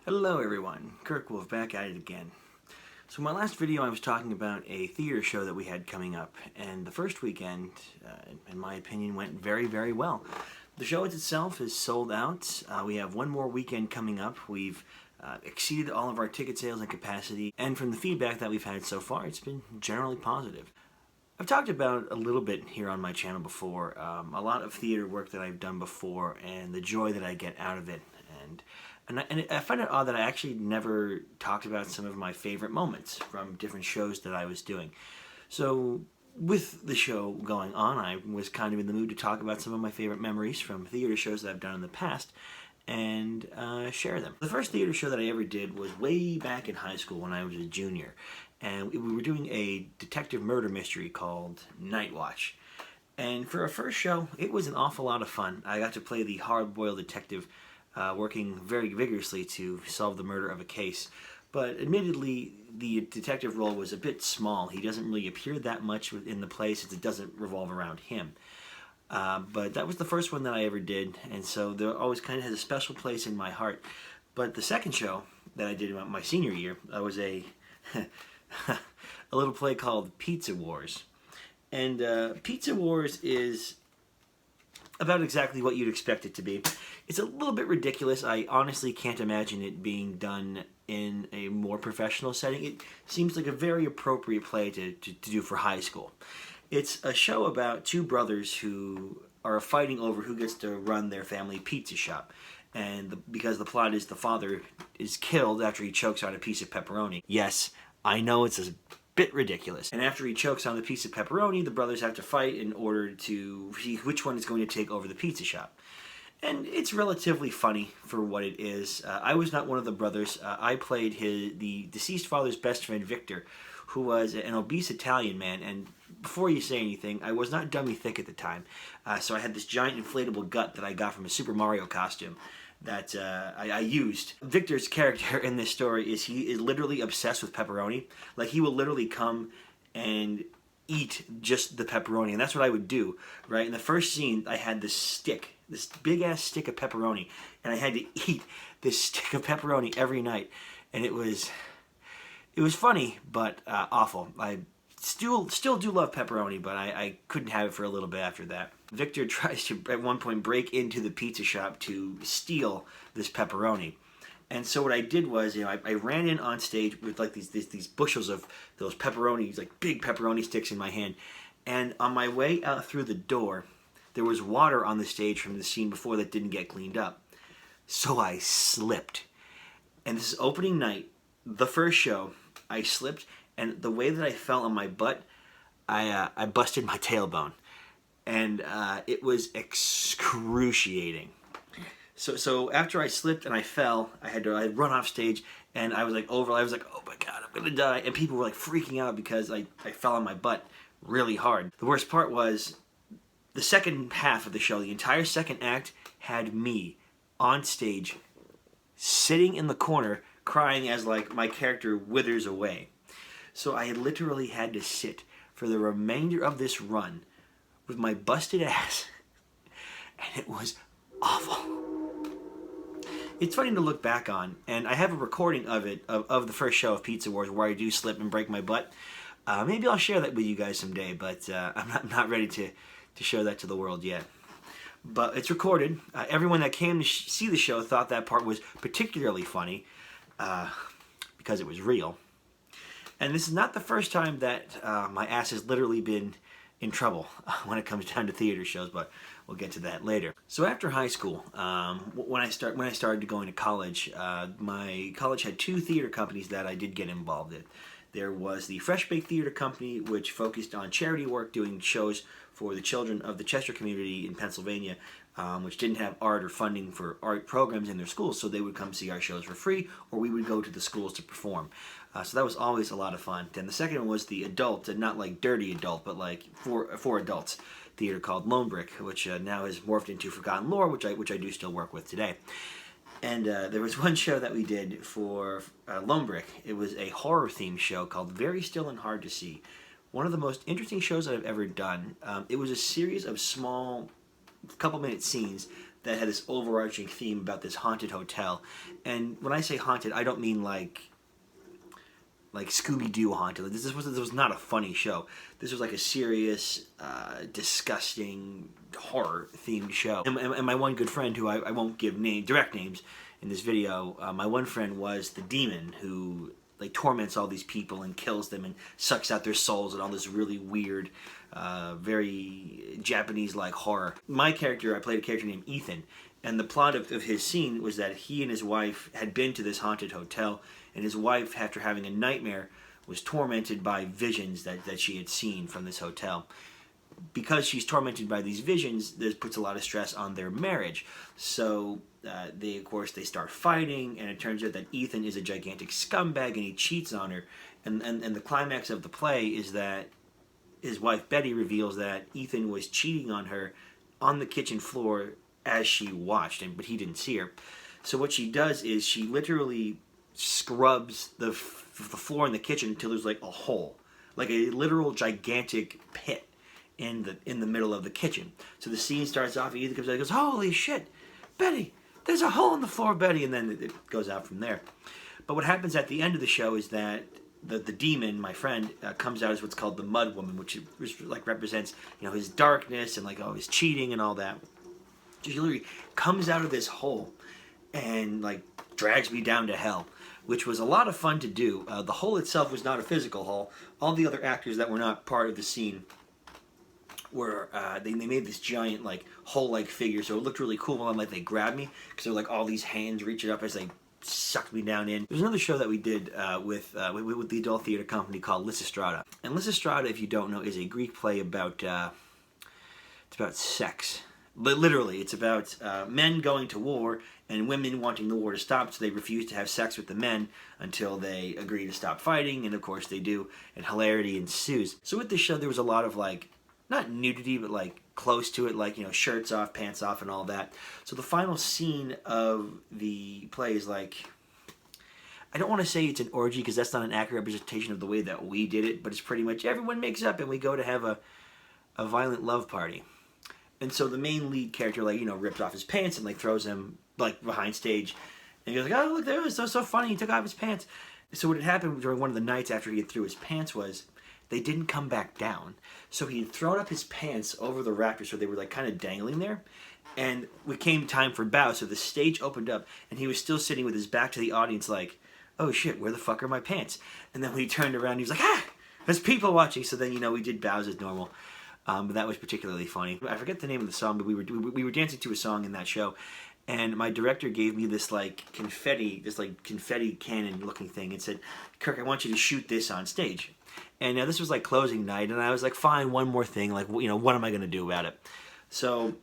Hello everyone, Kirkwulf back at it again. So in my last video I was talking about a theater show that we had coming up, and the first weekend, in my opinion, went very well. The show itself is sold out. We have one more weekend coming up. We've exceeded all of our ticket sales and capacity, and from the feedback that we've had so far, it's been generally positive. I've talked about a little bit here on my channel before, a lot of theater work that I've done before and the joy that I get out of it. And I find it odd that I actually never talked about some of my favorite moments from different shows that I was doing. So with the show going on, I was kind of in the mood to talk about some of my favorite memories from theater shows that I've done in the past and share them. The first theater show that I ever did was way back in high school when I was a junior. And we were doing a detective murder mystery called Night Watch. And for our first show, it was an awful lot of fun. I got to play the hard-boiled detective working very vigorously to solve the murder of a case. But admittedly, the detective role was a bit small. He doesn't really appear that much in the play since it doesn't revolve around him. But that was the first one that I ever did, and so there always kind of has a special place in my heart. But the second show that I did in my senior year was a little play called Pizza Wars. And Pizza Wars is about exactly what you'd expect it to be. It's a little bit ridiculous. I honestly can't imagine it being done in a more professional setting. It seems like a very appropriate play to do for high school. It's a show about two brothers who are fighting over who gets to run their family pizza shop. And because the plot is the father is killed after he chokes on a piece of pepperoni. Yes, I know it's a bit ridiculous. And after he chokes on the piece of pepperoni, the brothers have to fight in order to see which one is going to take over the pizza shop. And it's relatively funny for what it is. I was not one of the brothers. I played the deceased father's best friend, Victor, who was an obese Italian man. And before you say anything, I was not dummy thick at the time. So I had this giant inflatable gut that I got from a Super Mario costume that I used. Victor's character in this story is he is literally obsessed with pepperoni. Like, he will literally come and eat just the pepperoni, and that's what I would do, right? In the first scene, I had this stick, this big-ass stick of pepperoni, and I had to eat this stick of pepperoni every night, and it was funny, but awful. I still do love pepperoni, but I couldn't have it for a little bit after that. Victor tries to, at one point, break into the pizza shop to steal this pepperoni. And so what I did was, I ran in on stage with like these bushels of those pepperonis, like big pepperoni sticks in my hand. And on my way out through the door, there was water on the stage from the scene before that didn't get cleaned up. So I slipped. And this is opening night, the first show, I slipped, and the way that I fell on my butt, I busted my tailbone. And it was excruciating. So after I slipped and I fell, I run off stage, and I was like, oh my God, I'm gonna die. And people were like freaking out because I fell on my butt really hard. The worst part was the second half of the show, the entire second act had me on stage, sitting in the corner, crying as like my character withers away. So I literally had to sit for the remainder of this run with my busted ass, and it was awful. It's funny to look back on, and I have a recording of it, of the first show of Pizza Wars where I do slip and break my butt. Maybe I'll share that with you guys someday, but I'm not ready to show that to the world yet. But it's recorded. Everyone that came to see the show thought that part was particularly funny because it was real. And this is not the first time that my ass has literally been in trouble when it comes down to theater shows, but we'll get to that later. So after high school, when I started going to college, my college had two theater companies that I did get involved in. There was the Fresh Baked Theater Company, which focused on charity work, doing shows for the children of the Chester community in Pennsylvania, which didn't have art or funding for art programs in their schools, so they would come see our shows for free, or we would go to the schools to perform. So that was always a lot of fun. Then the second one was the adult, and not like dirty adult, but like for adults theater called Lone Brick, which now has morphed into Forgotten Lore, which I do still work with today. And there was one show that we did for Lone Brick. It was a horror-themed show called Very Still and Hard to See. One of the most interesting shows that I've ever done. It was a series of small couple-minute scenes that had this overarching theme about this haunted hotel. And when I say haunted, I don't mean like Scooby-Doo haunted. This was not a funny show. This was like a serious, disgusting, horror-themed show. And my one good friend, who I won't give direct names in this video, my one friend was the demon who like torments all these people and kills them and sucks out their souls and all this really weird, very Japanese-like horror. My character, I played a character named Ethan, and the plot of his scene was that he and his wife had been to this haunted hotel, and his wife, after having a nightmare, was tormented by visions that she had seen from this hotel. Because she's tormented by these visions, this puts a lot of stress on their marriage. So they start fighting, and it turns out that Ethan is a gigantic scumbag and he cheats on her. And the climax of the play is that his wife Betty reveals that Ethan was cheating on her on the kitchen floor as she watched, but he didn't see her. So what she does is she literally scrubs the floor in the kitchen until there's like a hole, like a literal gigantic pit in the middle of the kitchen. So the scene starts off, Ethan comes out and goes, "Holy shit, Betty, there's a hole in the floor, Betty," and then it goes out from there. But what happens at the end of the show is that the demon, my friend, comes out as what's called the Mud Woman, which like represents, you know, his darkness and like his cheating and all that. She literally comes out of this hole and like drags me down to hell, which was a lot of fun to do. The hole itself was not a physical hole. All the other actors that were not part of the scene were they made this giant like hole-like figure, so it looked really cool. And like they grabbed me because there were like all these hands reaching up as they sucked me down in. There's another show that we did with the adult theater company called Lysistrata. And Lysistrata, if you don't know, is a Greek play about it's about sex. Literally, it's about men going to war and women wanting the war to stop, so they refuse to have sex with the men until they agree to stop fighting, and of course they do, and hilarity ensues. So with this show, there was a lot of like, not nudity, but like close to it, like, you know, shirts off, pants off, and all that. So the final scene of the play is like, I don't want to say it's an orgy because that's not an accurate representation of the way that we did it, but it's pretty much everyone makes up and we go to have a violent love party. And so the main lead character, like, you know, rips off his pants and like throws him like behind stage, and he goes like, "Oh, look, there, it was so funny. He took off his pants." So what had happened during one of the nights after he had threw his pants was they didn't come back down. So he had thrown up his pants over the rafters, so they were like kind of dangling there. And it came time for bow, so the stage opened up, and he was still sitting with his back to the audience, like, "Oh shit, where the fuck are my pants?" And then when he turned around, he was like, "Ah, there's people watching." So then, you know, we did bows as normal. But that was particularly funny. I forget the name of the song, but we were dancing to a song in that show, and my director gave me this like confetti cannon looking thing, and said, "Kirk, I want you to shoot this on stage." And this was like closing night, and I was like, "Fine, one more thing. Like, you know, what am I going to do about it?" So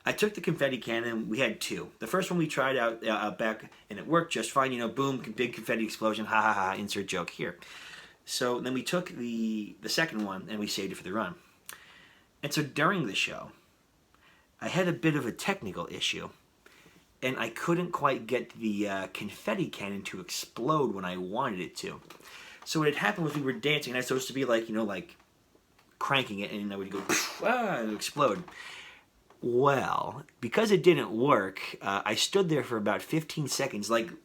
I took the confetti cannon. We had two. The first one we tried out back, and it worked just fine. You know, boom, big confetti explosion. Ha ha ha! Insert joke here. So then we took the second one and we saved it for the run. And so during the show, I had a bit of a technical issue, and I couldn't quite get the confetti cannon to explode when I wanted it to. So what had happened was we were dancing, and I was supposed to be like, you know, like cranking it, and I would go, ah, and it would explode. Well, because it didn't work, I stood there for about 15 seconds, and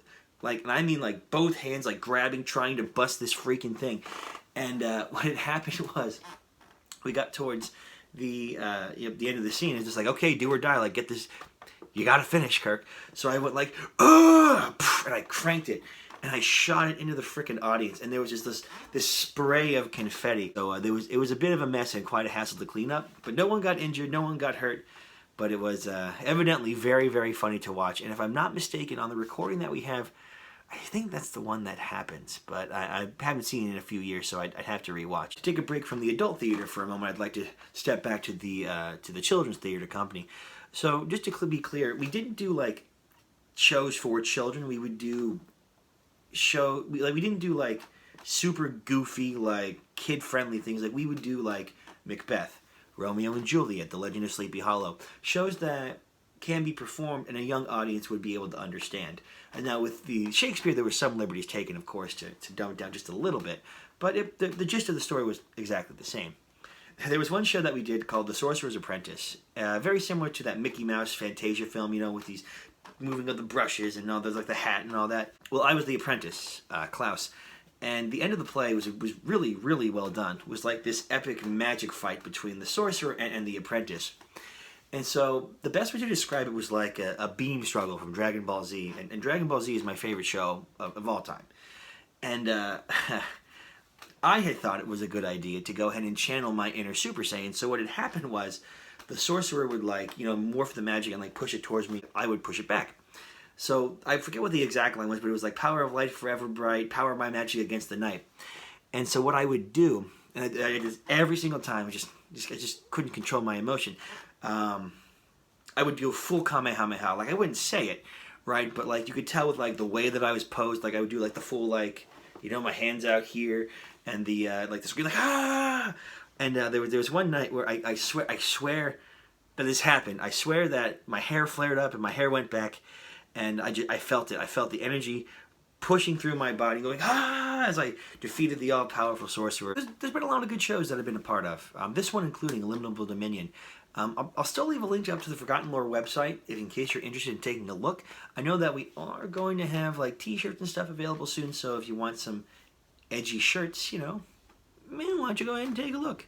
I mean like both hands like grabbing, trying to bust this freaking thing. And what had happened was we got towards the end of the scene. It's just like, okay, do or die, like get this, you gotta finish, Kirk. So I went like, and I cranked it, and I shot it into the freaking audience, and there was just this spray of confetti. So it was a bit of a mess and quite a hassle to clean up, but no one got injured, no one got hurt, but it was evidently very, very funny to watch. And if I'm not mistaken, on the recording that we have, I think that's the one that happens, but I haven't seen it in a few years, so I'd have to rewatch. To take a break from the adult theater for a moment, I'd like to step back to the children's theater company. So just to be clear, we didn't do like shows for children. We would do we didn't do like super goofy, like kid-friendly things. Like we would do like Macbeth, Romeo and Juliet, The Legend of Sleepy Hollow, shows that can be performed and a young audience would be able to understand. And now with the Shakespeare, there were some liberties taken, of course, to dumb it down just a little bit, but the gist of the story was exactly the same. There was one show that we did called The Sorcerer's Apprentice, very similar to that Mickey Mouse Fantasia film, you know, with these moving of the brushes and all those, like the hat and all that. Well, I was the apprentice, Klaus, and the end of the play was really, really well done. It was like this epic magic fight between the sorcerer and the apprentice. And so the best way to describe it was like a beam struggle from Dragon Ball Z. And Dragon Ball Z is my favorite show of all time. And I had thought it was a good idea to go ahead and channel my inner Super Saiyan. So what had happened was the sorcerer would, like, you know, morph the magic and like push it towards me. I would push it back. So I forget what the exact line was, but it was like power of light forever bright, power of my magic against the night. And so what I would do, and I just every single time, I just couldn't control my emotion. I would do a full Kamehameha. Like, I wouldn't say it, right? But like you could tell with like the way that I was posed. Like I would do like the full, like, you know, my hands out here and the like the screen, like ah. And there was one night where I swear that this happened. I swear that my hair flared up and my hair went back, and I felt it. I felt the energy pushing through my body, going ah, as I defeated the all-powerful sorcerer. There's been a lot of good shows that I've been a part of. This one including Illimitable Dominion. I'll still leave a link up to the Forgotten Lore website in case you're interested in taking a look. I know that we are going to have like t-shirts and stuff available soon, so if you want some edgy shirts, you know, man, why don't you go ahead and take a look.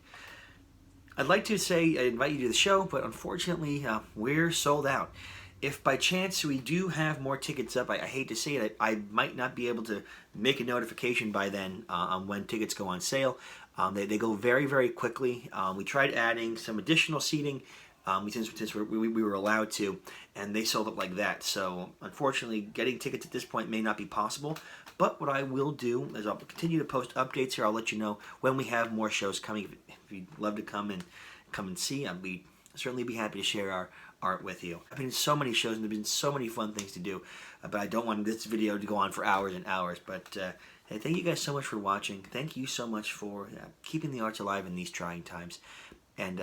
I'd like to say I invite you to the show, but unfortunately we're sold out. If by chance we do have more tickets up, I hate to say it, I might not be able to make a notification by then on when tickets go on sale. They go very, very quickly. We tried adding some additional seating since we were allowed to, and they sold up like that. So unfortunately, getting tickets at this point may not be possible. But what I will do is I'll continue to post updates here. I'll let you know when we have more shows coming. If you'd love to come and see, I'd certainly be happy to share our art with you. I've been in so many shows and there've been so many fun things to do, but I don't want this video to go on for hours and hours. But hey, thank you guys so much for watching. Thank you so much for keeping the arts alive in these trying times. And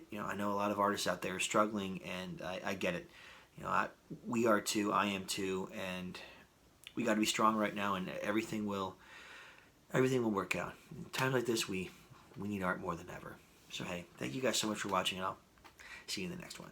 you know, I know a lot of artists out there are struggling, and I get it. You know, we are too. I am too, and we got to be strong right now, and everything will work out. In times like this, we need art more than ever. So hey, thank you guys so much for watching, and I'll see you in the next one.